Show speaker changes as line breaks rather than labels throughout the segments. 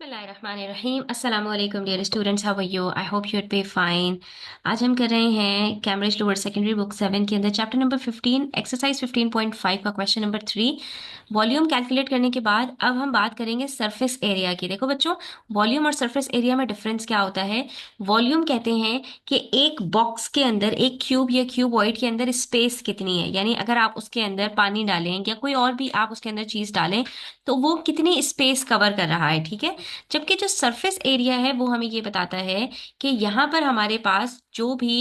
बिस्मिल्लाहिर्रहमानिर्रहीम अस्सलाम वालेकुम dear students, how are you? I hope you be fine. आज हम कर रहे हैं कैम्ब्रिज लोअर सेकेंडरी बुक 7 के अंदर चैप्टर नंबर 15 एक्सरसाइज 15.5 का क्वेश्चन नंबर 3। वॉल्यूम कैलकुलेट करने के बाद अब हम बात करेंगे सरफेस एरिया की। देखो बच्चों, वॉल्यूम और सरफेस एरिया में डिफरेंस क्या होता है। वॉल्यूम कहते हैं कि एक बॉक्स के अंदर, एक क्यूब या क्यूबॉइड के अंदर स्पेस कितनी है, यानी अगर आप उसके अंदर पानी डालें या कोई और भी आप उसके अंदर चीज डालें तो वो कितनी स्पेस कवर कर रहा है, ठीक है। जबकि जो सरफेस एरिया है वो हमें ये बताता है कि यहां पर हमारे पास जो भी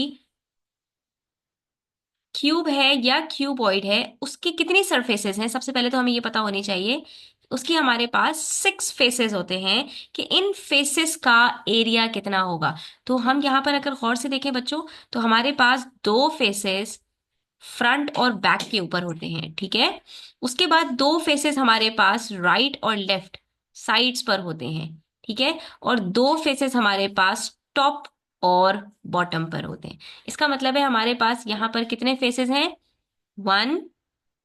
क्यूब है या क्यूबॉइड है उसकी कितनी सरफेसेस हैं। सबसे पहले तो हमें ये पता होनी चाहिए, उसकी हमारे पास 6 फेसेस होते हैं कि इन फेसेस का एरिया कितना होगा। तो हम यहां पर अगर गौर से देखें बच्चों, तो हमारे पास दो फेसेस फ्रंट और बैक के ऊपर होते हैं, ठीक है। उसके बाद दो फेसेस हमारे पास राइट और लेफ्ट साइड्स पर होते हैं, ठीक है। और दो फेसेस हमारे पास टॉप और बॉटम पर होते हैं। इसका मतलब है हमारे पास यहां पर कितने फेसेस हैं? 1,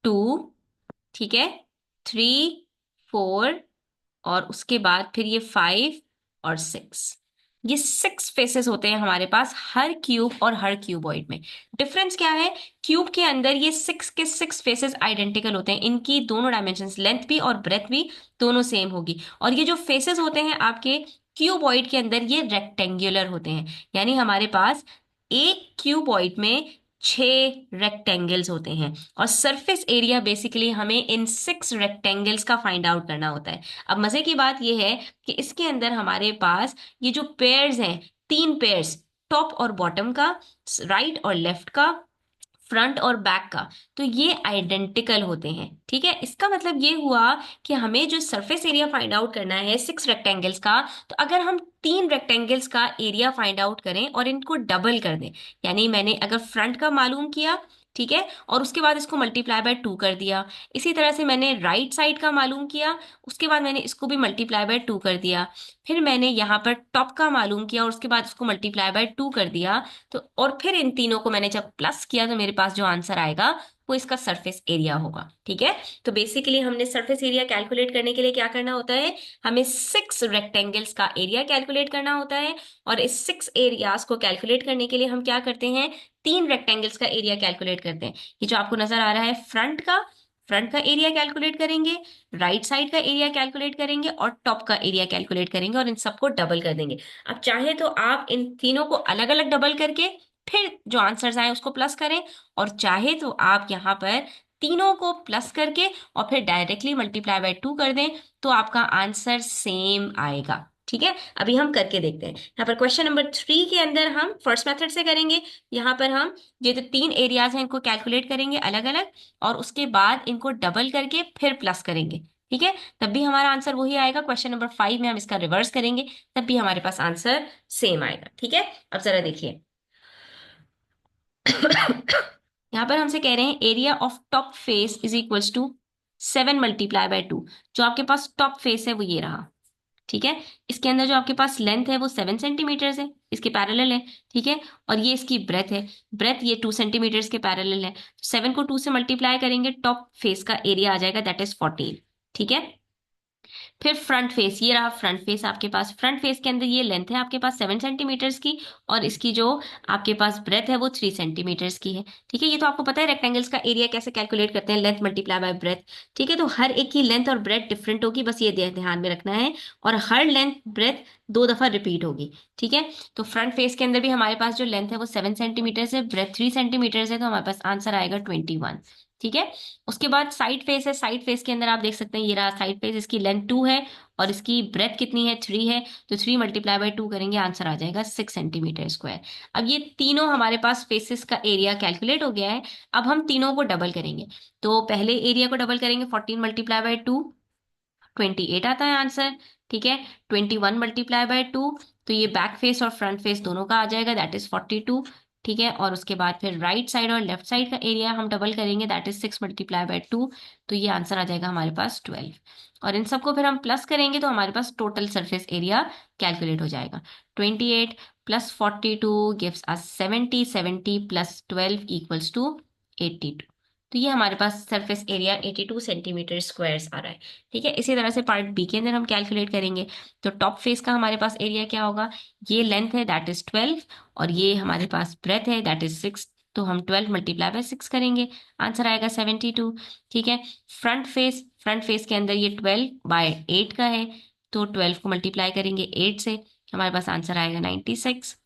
2, ठीक है, 3, 4 और उसके बाद फिर ये 5 और 6। ये 6 फेसेस होते हैं हमारे पास हर क्यूब और हर क्यूबॉइड में। डिफरेंस क्या है? क्यूब के अंदर ये 6 के 6 फेसेस आइडेंटिकल होते हैं, इनकी दोनों डायमेंशंस लेंथ भी और ब्रेथ भी दोनों सेम होगी। और ये जो फेसेस होते हैं आपके क्यूबॉइड के अंदर ये रेक्टेंगुलर होते हैं, यानी हमारे पास एक क्यूबॉइड में 6 रेक्टेंगल्स होते हैं। और सरफेस एरिया बेसिकली हमें इन 6 रेक्टेंगल्स का फाइंड आउट करना होता है। अब मजे की बात यह है कि इसके अंदर हमारे पास ये जो पेयर्स हैं, 3 पेयर्स, टॉप और बॉटम का, राइट और लेफ्ट का, फ्रंट और बैक का, तो ये आइडेंटिकल होते हैं, ठीक है। इसका मतलब ये हुआ कि हमें जो सरफेस एरिया फाइंड आउट करना है 6 रेक्टेंगल्स का, तो अगर हम 3 रेक्टेंगल्स का एरिया फाइंड आउट करें और इनको डबल कर दें, यानी मैंने अगर फ्रंट का मालूम किया, ठीक है, और उसके बाद इसको मल्टीप्लाई बाय 2 कर दिया। इसी तरह से मैंने राइट साइड का मालूम किया, उसके बाद मैंने इसको भी मल्टीप्लाई बाय 2 कर दिया। फिर मैंने यहाँ पर टॉप का मालूम किया और उसके बाद इसको मल्टीप्लाई बाय 2 कर दिया। तो और फिर इन तीनों को मैंने जब प्लस किया तो मेरे पास जो आंसर आएगा वो इसका सरफेस एरिया होगा, ठीक है। तो बेसिकली हमने सरफेस एरिया कैलकुलेट करने के लिए क्या करना होता है, हमें 6 रेक्टेंगल्स का एरिया कैलकुलेट करना होता है। और इस 6 एरियाज को कैलकुलेट करने के लिए हम क्या करते हैं, 3 रेक्टेंगल्स का एरिया कैलकुलेट करते हैं। ये जो आपको नजर आ रहा है फ्रंट का एरिया कैलकुलेट करेंगे, राइट साइड का एरिया कैलकुलेट करेंगे और टॉप का एरिया कैलकुलेट करेंगे और इन सबको डबल कर देंगे। अब चाहे तो आप इन तीनों को अलग अलग डबल करके फिर जो आंसर्स आए उसको प्लस करें, और चाहे तो आप यहाँ पर तीनों को प्लस करके और फिर डायरेक्टली मल्टीप्लाई बाय 2 कर दें तो आपका आंसर सेम आएगा, ठीक है। अभी हम करके देखते हैं। यहाँ पर क्वेश्चन नंबर 3 के अंदर हम फर्स्ट मेथड से करेंगे। यहाँ पर हम ये जो 3 एरियाज हैं इनको कैलकुलेट करेंगे अलग अलग, और उसके बाद इनको डबल करके फिर प्लस करेंगे, ठीक है। तब भी हमारा आंसर वही आएगा। क्वेश्चन नंबर 5 में हम इसका रिवर्स करेंगे, तब भी हमारे पास आंसर सेम आएगा, ठीक है। अब जरा देखिए यहां पर हमसे कह रहे हैं area of top face is equals to 7 × 2। जो आपके पास टॉप फेस है वो ये रहा, ठीक है। इसके अंदर जो आपके पास लेंथ है वो 7 सेंटीमीटर है, इसके पैरेलल है, ठीक है। और ये इसकी ब्रेथ है, ब्रेथ ये 2 सेंटीमीटर के पैरेलल है। तो 7 को 2 से मल्टीप्लाई करेंगे, टॉप फेस का एरिया आ जाएगा, दैट इज 14, ठीक है। फिर फ्रंट फेस, ये रहा फ्रंट फेस आपके पास। फ्रंट फेस के अंदर ये लेंथ है आपके पास 7 सेंटीमीटर की, और इसकी जो आपके पास ब्रेथ है वो 3 सेंटीमीटर की है, ठीक है। ये तो आपको पता है रेक्टेंगल्स का एरिया कैसे कैलकुलेट करते हैं, लेंथ मल्टीप्लाई बाय ब्रेथ, ठीक है। तो हर एक की लेंथ और ब्रेथ डिफरेंट होगी, बस ये ध्यान में रखना है। और हर लेंथ ब्रेथ 2 दफा रिपीट होगी, ठीक है। तो फ्रंट फेस के अंदर भी हमारे पास जो लेंथ है वो 7 सेंटीमीटर है, ब्रेथ 3 सेंटीमीटर है, तो हमारे पास आंसर आएगा 21, ठीक है। उसके बाद साइड फेस है, साइड फेस के अंदर आप देख सकते हैं ये रहा साइड फेस, इसकी लेंथ 2 है और इसकी ब्रेथ कितनी है, 3 है। तो 3 × 2 करेंगे, आंसर आ जाएगा 6 सेंटीमीटर स्क्वायर। अब ये तीनों हमारे पास फेसेस का एरिया कैलकुलेट हो गया है। अब हम तीनों को डबल करेंगे, तो पहले एरिया को डबल करेंगे, 14 × 2 28 आता है आंसर, ठीक है। 21 × 2 तो ये बैक फेस और फ्रंट फेस दोनों का आ जाएगा, दैट इज 42, ठीक है। और उसके बाद फिर राइट साइड और लेफ्ट साइड का एरिया हम डबल करेंगे, दैट इज 6 × 2, तो ये आंसर आ जाएगा हमारे पास 12। और इन सबको फिर हम प्लस करेंगे तो हमारे पास टोटल सरफेस एरिया कैलकुलेट हो जाएगा। 28 + 42 गिव्स अस 70, 70 + 12 = 82, तो ये हमारे पास सरफेस एरिया 82 सेंटीमीटर स्क्वायर्स आ रहा है। ठीक है, इसी तरह से पार्ट बी के अंदर हम कैलकुलेट करेंगे। तो टॉप फेस का हमारे पास एरिया क्या होगा, ये लेंथ है दैट इज 12 और ये हमारे पास ब्रेथ है दैट इज 6। तो हम 12 मल्टीप्लाई बाय 6 करेंगे, आंसर आएगा 72। ठीक है, फ्रंट फेस के अंदर ये 12/8 का है, तो 12 को मल्टीप्लाई करेंगे 8 से, हमारे पास आंसर आएगा 96।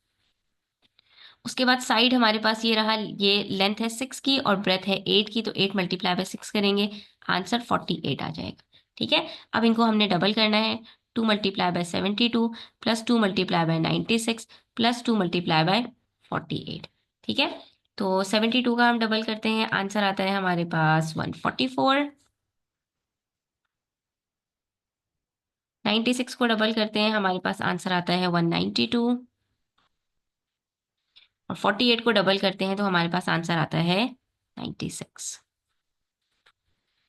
उसके बाद साइड हमारे पास ये रहा, ये लेंथ है 6 की और ब्रेथ है 8 की, तो 8 मल्टीप्लाई बाय 6 करेंगे, आंसर 48 आ जाएगा। ठीक है, अब इनको हमने डबल करना है, 2 multiply by 72 plus 2 multiply by 96 plus 2 multiply by 48। ठीक है, तो 72 का हम डबल करते हैं, आंसर आता है हमारे पास 144। 96 को डबल करते हैं, हमारे पास आंसर आता है 192 और 48 को डबल करते हैं तो हमारे पास आंसर आता है 96।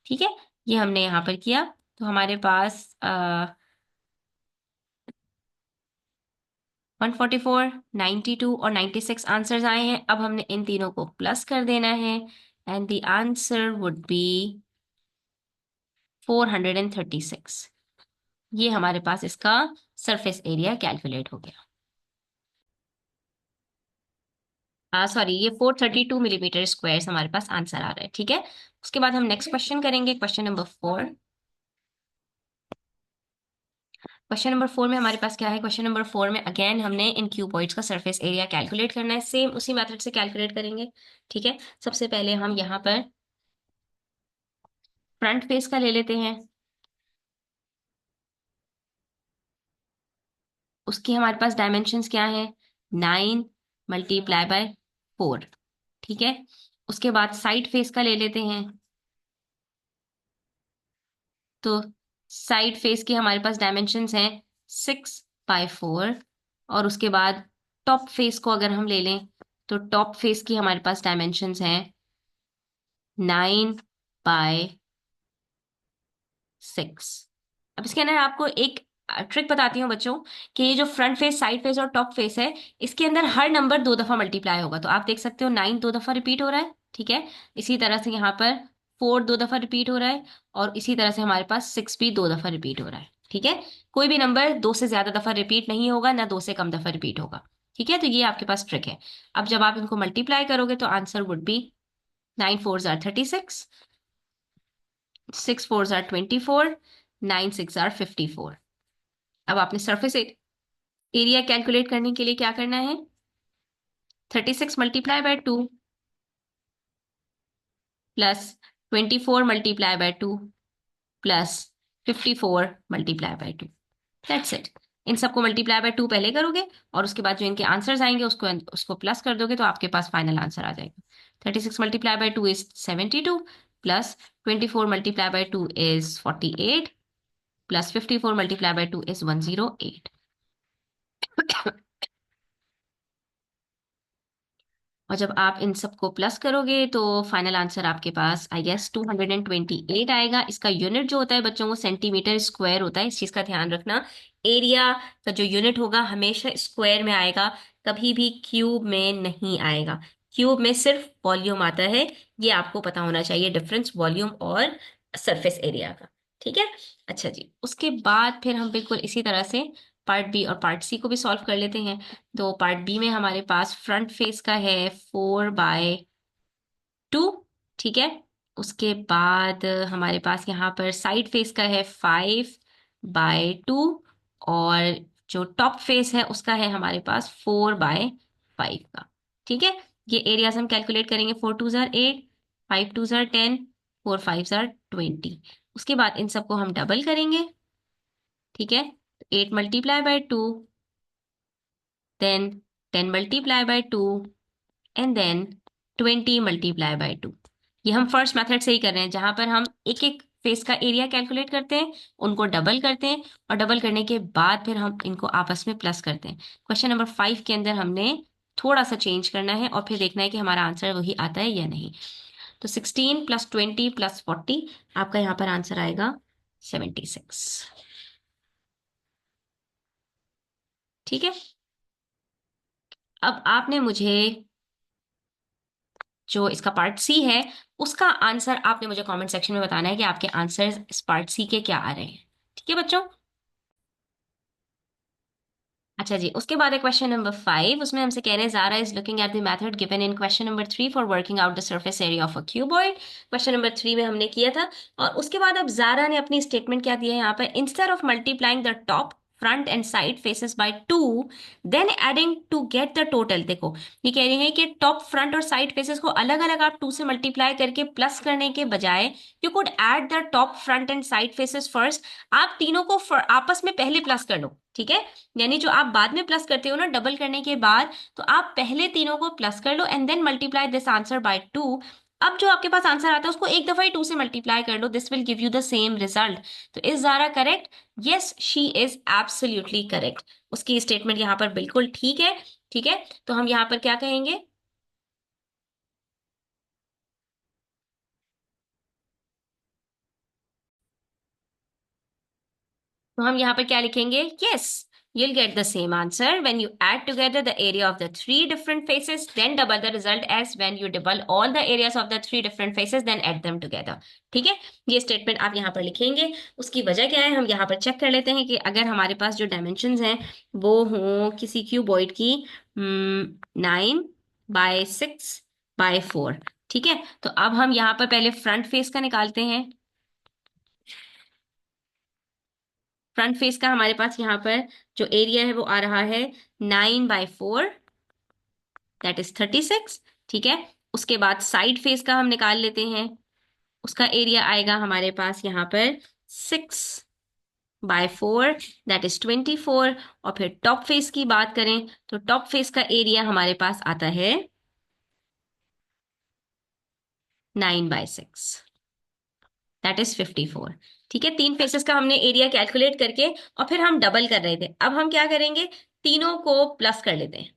ठीक है, ये हमने यहाँ पर किया, तो हमारे पास 144, 92 और 96 आंसर्स आए हैं। अब हमने इन तीनों को प्लस कर देना है and the answer would be 436। ये हमारे पास इसका सरफेस एरिया कैलकुलेट हो गया। सॉरी, ये 432 मिलीमीटर स्क्वायर हमारे पास आंसर आ रहा है। ठीक है, उसके बाद हम नेक्स्ट क्वेश्चन करेंगे, क्वेश्चन नंबर 4। क्वेश्चन नंबर 4 में हमारे पास क्या है, क्वेश्चन नंबर 4 में अगेन हमने इन क्यूबॉइड्स का सरफेस एरिया कैलकुलेट करना है, सेम उसी मेथड से कैलकुलेट करेंगे। ठीक है, सबसे पहले हम यहाँ पर फ्रंट फेस का ले लेते हैं, उसकी हमारे पास डायमेंशंस क्या है, 9 मल्टीप्लाई बाय 4। ठीक है, उसके बाद साइड फेस का ले लेते हैं, तो साइड फेस की हमारे पास डायमेंशंस हैं 6/4। और उसके बाद टॉप फेस को अगर हम ले लें, तो टॉप फेस की हमारे पास डायमेंशंस हैं 9/6। अब इसके अंदर आपको एक ट्रिक बताती हूँ बच्चों, कि ये जो फ्रंट फेस, साइड फेस और टॉप फेस है, इसके अंदर हर नंबर 2 दफा मल्टीप्लाई होगा। तो आप देख सकते हो 9 2 दफा रिपीट हो रहा है। ठीक है, इसी तरह से यहाँ पर 4 2 दफा रिपीट हो रहा है और इसी तरह से हमारे पास 6 भी 2 दफा रिपीट हो रहा है। ठीक है, कोई भी नंबर 2 से ज्यादा दफा रिपीट नहीं होगा, ना 2 से कम दफा रिपीट होगा। ठीक है, तो ये आपके पास ट्रिक है। अब जब आप इनको मल्टीप्लाई करोगे तो answer would be 9 4s are 36, 6 4s are 24, 9 6 are 54। अब आपने सरफेस एरिया कैलकुलेट करने के लिए क्या करना है, 36 multiply by 2 plus 24 multiply by 2 plus 54 multiply by 2। That's it. इन सबको मल्टीप्लाई बाय 2 पहले करोगे और उसके बाद जो इनके आंसर्स आएंगे उसको उसको प्लस कर दोगे, तो आपके पास फाइनल आंसर आ जाएगा। 36 multiply by 2 is 72 plus 24 multiply by 2 is 48 plus 54 multiply by 2 is 108। और जब आप इन सबको प्लस करोगे तो फाइनल आंसर आपके पास आई गेस 228 आएगा। इसका यूनिट जो होता है बच्चों, वो सेंटीमीटर स्क्वायर होता है, इस चीज का ध्यान रखना। एरिया का जो यूनिट होगा हमेशा स्क्वायर में आएगा, कभी भी क्यूब में नहीं आएगा। क्यूब में सिर्फ वॉल्यूम आता है, ये आपको पता होना चाहिए, डिफरेंस वॉल्यूम और सरफेस एरिया का। ठीक है, अच्छा जी, उसके बाद फिर हम बिल्कुल इसी तरह से पार्ट बी और पार्ट सी को भी सॉल्व कर लेते हैं। तो पार्ट बी में हमारे पास फ्रंट फेस का है 4/2। ठीक है, उसके बाद हमारे पास यहाँ पर साइड फेस का है 5/2 और जो टॉप फेस है उसका है हमारे पास 4/5 का। ठीक है, ये एरियाज हम कैलकुलेट करेंगे, 4 2s are 8, 5 2s are 10, 4 5s are 20। उसके बाद इन सबको हम डबल करेंगे। ठीक है, 8 multiply by 2, then 10 multiply by 2 and then 20 multiply by 2। ये हम फर्स्ट मेथड से ही कर रहे हैं, जहां पर हम एक एक फेस का एरिया कैलकुलेट करते हैं, उनको डबल करते हैं और डबल करने के बाद फिर हम इनको आपस में प्लस करते हैं। क्वेश्चन नंबर 5 के अंदर हमने थोड़ा सा चेंज करना है और फिर देखना है कि हमारा आंसर वही आता है या नहीं। तो 16 प्लस 20 प्लस 40, आपका यहाँ पर आंसर आएगा 76। ठीक है, अब आपने मुझे जो इसका पार्ट सी है, उसका आंसर आपने मुझे कमेंट सेक्शन में बताना है कि आपके आंसर इस पार्ट सी के क्या आ रहे हैं। ठीक है बच्चों। अच्छा जी, उसके बाद है क्वेश्चन नंबर 5। उसमें हमसे कह रहे हैं Zaara is looking at the method given in question number 3 for working out the surface area of a cuboid. Question number 3 में हमने किया था। और उसके बाद अब ज़ारा ने अपनी स्टेटमेंट क्या दिया है यहाँ पर, instead of multiplying the top front and side faces by 2 then adding to get the total. देखो, ये कह रहे हैं कि टॉप फ्रंट और साइड फेसेस को अलग अलग आप 2 से मल्टीप्लाई करके प्लस करने के बजाय you could add the top front and side faces first. आप तीनों को आपस में पहले प्लस कर लो, ठीक है। यानी जो आप बाद में प्लस करते हो ना डबल करने के बाद, तो आप पहले तीनों को प्लस कर लो and then multiply this answer by 2। अब जो आपके पास आंसर आता है उसको एक दफा ही 2 से मल्टीप्लाई कर लो, this will give you the same result. तो is Zara correct? Yes, she is absolutely correct. उसकी स्टेटमेंट यहाँ पर बिल्कुल ठीक है। ठीक है, तो हम यहाँ पर क्या कहेंगे? तो हम यहाँ पर क्या लिखेंगे? Yes, you'll get the same answer when you add together the area of the three different faces, then double the result as when you double all the areas of the three different faces, then add them together। ठीक है, ये statement आप यहाँ पर लिखेंगे। उसकी वजह क्या है, हम यहाँ पर चेक कर लेते हैं कि अगर हमारे पास जो डायमेंशंस हैं वो हों किसी क्यूबॉइड की 9 by 6 by 4। ठीक है, तो अब हम यहाँ पर पहले फ्रंट फेस का निकालते हैं। फ्रंट फेस का हमारे पास यहाँ पर जो एरिया है वो आ रहा है 9 by 4, दैट इज 36। ठीक है, उसके बाद साइड फेस का हम निकाल लेते हैं। उसका एरिया आएगा हमारे पास यहाँ पर 6 by 4, दैट इज 24। और फिर टॉप फेस की बात करें तो टॉप फेस का एरिया हमारे पास आता है 9 by 6, दैट इज 54। ठीक है, 3 फेसेस का हमने एरिया कैलकुलेट करके और फिर हम डबल कर रहे थे। अब हम क्या करेंगे, तीनों को प्लस कर लेते हैं।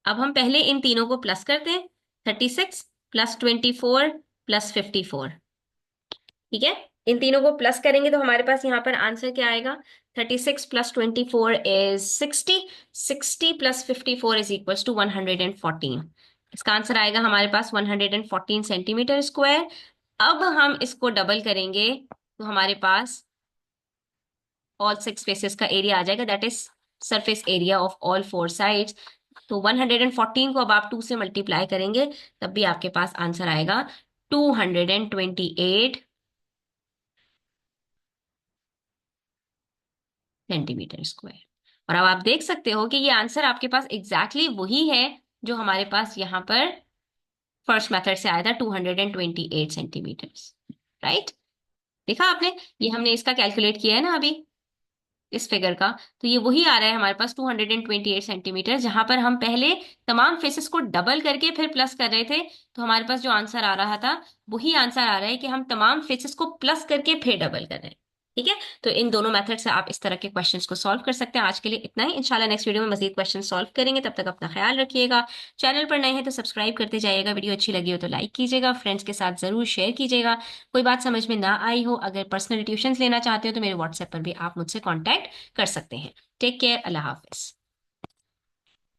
अब हम पहले इन तीनों को प्लस करते हैं। 36 प्लस 24 प्लस 54। ठीक है, इन तीनों को प्लस करेंगे तो हमारे पास यहाँ पर आंसर क्या आएगा? 36 plus 24 is 60। 60 plus 54 is equal to 114। इसका आंसर आएगा हमारे पास 114 सेंटीमीटर स्क्वायर। अब हम इसको डबल करेंगे तो हमारे पास ऑल 6 फेसेस का एरिया आ जाएगा, that is surface area of all 4 sides. तो 114 को अब आप 2 से मल्टीप्लाई करेंगे तब भी आपके पास आंसर आएगा 228 सेंटीमीटर स्क्वायर। और अब आप देख सकते हो कि ये आंसर आपके पास एग्जैक्टली वही है जो हमारे पास यहाँ पर फर्स्ट मेथड से आया था, 228 सेंटीमीटर। राइट, देखा आपने? ये हमने इसका कैलकुलेट किया है ना अभी, इस फिगर का। तो ये वही आ रहा है हमारे पास 228 सेंटीमीटर, जहां पर हम पहले तमाम फेसेस को डबल करके फिर प्लस कर रहे थे। तो हमारे पास जो आंसर आ रहा था वही आंसर आ रहा है कि हम तमाम फेसेस को प्लस करके फिर डबल कर रहे हैं। ठीक है, तो इन दोनों मेथड से आप इस तरह के क्वेश्चंस को सॉल्व कर सकते हैं। आज के लिए इतना ही, इंशाल्लाह नेक्स्ट वीडियो में मजीद क्वेश्चन सॉल्व करेंगे। तब तक अपना ख्याल रखिएगा। चैनल पर नए हैं तो सब्सक्राइब करते जाइएगा, वीडियो अच्छी लगी हो तो लाइक कीजिएगा, फ्रेंड्स के साथ जरूर शेयर कीजिएगा। कोई बात समझ में ना आई हो, अगर पर्सनल ट्यूशन लेना चाहते हो तो मेरे व्हाट्सएप पर भी आप मुझसे कॉन्टैक्ट कर सकते हैं। टेक केयर, अल्लाह हाफिज।